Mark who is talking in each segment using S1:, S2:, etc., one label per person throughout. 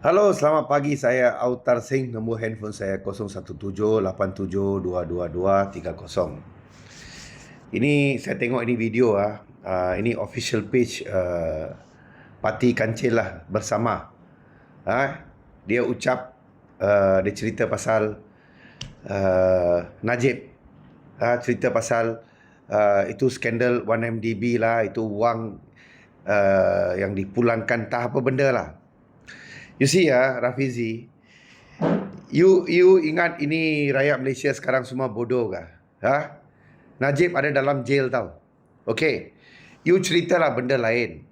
S1: Halo, selamat pagi. Saya Autar Singh. Nombor handphone saya 0178722230. Ini saya tengok ini video ini official page Parti Kancil lah bersama. Dia ucap dia cerita pasal Najib. Cerita pasal itu skandal 1MDB lah, itu wang yang dipulangkan entah apa benda lah. You see Rafizi, you ingat ini rakyat Malaysia sekarang semua bodoh kah? Najib ada dalam jail tau. Okay, you ceritalah benda lain.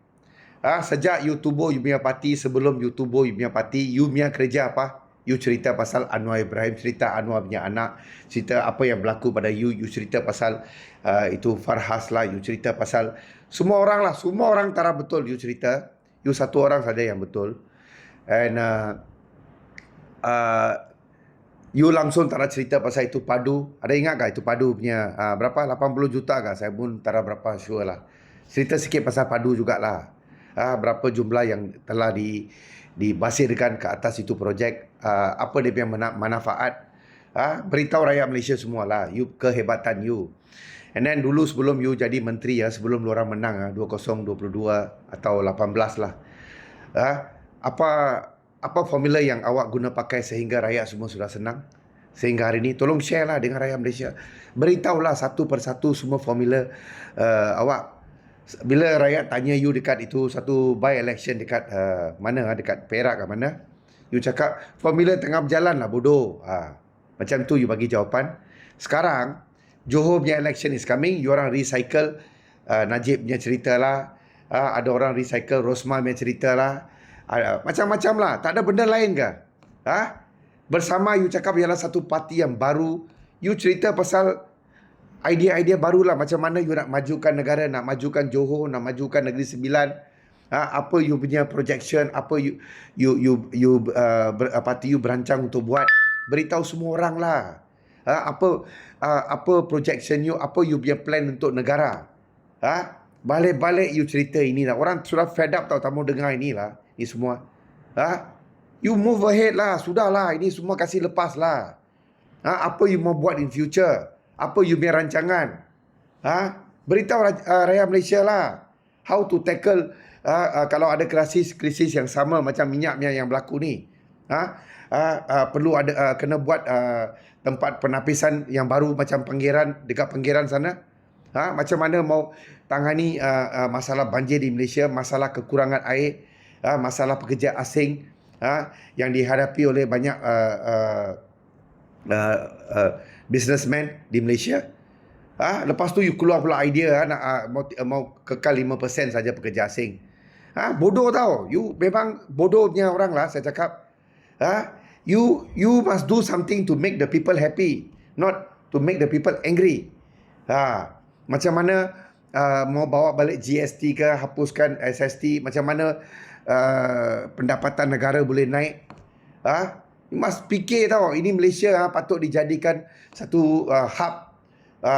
S1: Sejak you tubuh you punya parti, sebelum you tubuh you punya parti, you punya kerja apa? You cerita pasal Anwar Ibrahim, cerita Anwar punya anak, cerita apa yang berlaku pada you cerita pasal itu Farhas lah, you cerita pasal semua orang lah, semua orang tara betul you cerita. You satu orang saja yang betul. And you langsung tak ada cerita pasal itu padu. Ada ingat tak itu padu punya berapa? 80 juta kah? Saya pun tak ada berapa sure lah. Cerita sikit pasal padu jugalah. Berapa jumlah yang telah dibasirkan ke atas itu projek. Apa dia punya manfaat. Beritahu rakyat Malaysia semualah. You kehebatan you. And then dulu sebelum you jadi menteri sebelum orang menang 2022 atau 18 lah. Apa formula yang awak guna pakai sehingga rakyat semua sudah senang? Sehingga hari ini, tolong share lah dengan rakyat Malaysia. Beritahulah satu persatu semua formula awak. Bila rakyat tanya you dekat itu satu by election dekat mana, dekat Perak ke mana, you cakap formula tengah berjalan lah bodoh. Macam tu you bagi jawapan. Sekarang Johor punya election is coming, you orang recycle Najib punya cerita lah. Ada orang recycle Rosman punya cerita lah. Macam-macam lah. Tak ada benda lain ke? Bersama you cakap ialah satu parti yang baru. You cerita pasal idea-idea baru lah. Macam mana you nak majukan negara, nak majukan Johor, nak majukan Negeri Sembilan. Apa you punya projection, apa parti you berancang untuk buat. Beritahu semua orang lah. Apa projection you, apa you punya plan untuk negara. Balik-balik you cerita ini lah. Orang sudah fed up tau, tak mau dengar inilah. Ini semua. You move ahead lah. Sudahlah. Ini semua kasih lepas lah. Apa you mau buat in future? Apa you punya rancangan? Beritahu rakyat Malaysia lah. How to tackle kalau ada krisis yang sama macam minyaknya yang berlaku ni. Perlu ada kena buat tempat penapisan yang baru macam Panggiran, dekat Panggiran sana. Macam mana mau tangani masalah banjir di Malaysia, masalah kekurangan air, masalah pekerja asing yang dihadapi oleh banyak businessman di Malaysia. Lepas tu you keluar pula idea nak mau kekal 5% saja pekerja asing. Bodoh tau. You memang bodohnya orang lah saya cakap. You must do something to make the people happy, not to make the people angry. Macam mana mau bawa balik GST ke, hapuskan SST, macam mana pendapatan negara boleh naik. You must fikir tau. Ini Malaysia patut dijadikan satu hub.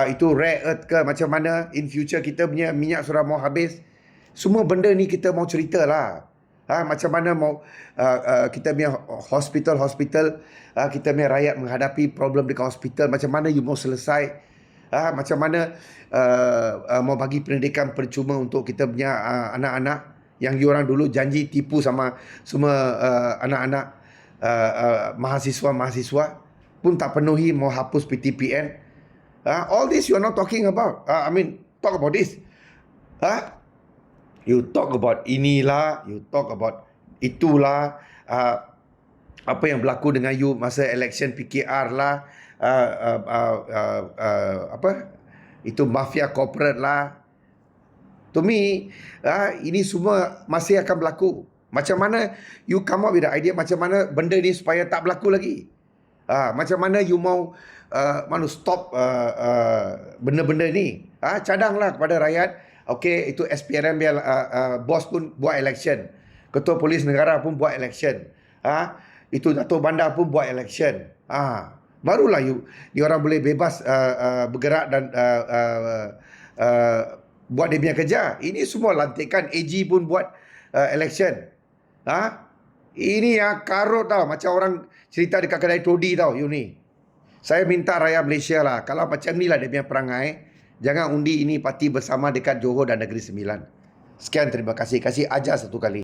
S1: Itu rare earth ke, macam mana in future kita punya minyak sudah mau habis. Semua benda ni kita mau cerita lah. Macam mana mau kita punya hospital, kita punya rakyat menghadapi problem dekat hospital, macam mana you mau selesai. Macam mana mau bagi pendidikan percuma untuk kita punya anak-anak yang you orang dulu janji tipu sama semua anak-anak mahasiswa pun tak penuhi, mau hapus PTPN. All this you are not talking about. Talk about this. You talk about inilah, you talk about itulah. Apa yang berlaku dengan you masa election PKR lah. Itu mafia corporate lah. To me, ini semua masih akan berlaku. Macam mana you come up with the idea, macam mana benda ni supaya tak berlaku lagi. Macam mana you mau stop benda-benda ni. Cadanglah kepada rakyat. Okey, itu SPRM bos pun buat election. Ketua Polis Negara pun buat election. Itu Datuk Bandar pun buat election. Barulah you orang boleh bebas bergerak dan buat dia punya kerja. Ini semua lantikan. AG pun buat election. Ini ya karut tau. Macam orang cerita dekat kedai todi tau, you ni. Saya minta rakyat Malaysia lah, kalau macam ni lah dia punya perangai, jangan undi ini parti bersama dekat Johor dan Negeri Sembilan. Sekian, terima kasih. Kasih ajar satu kali.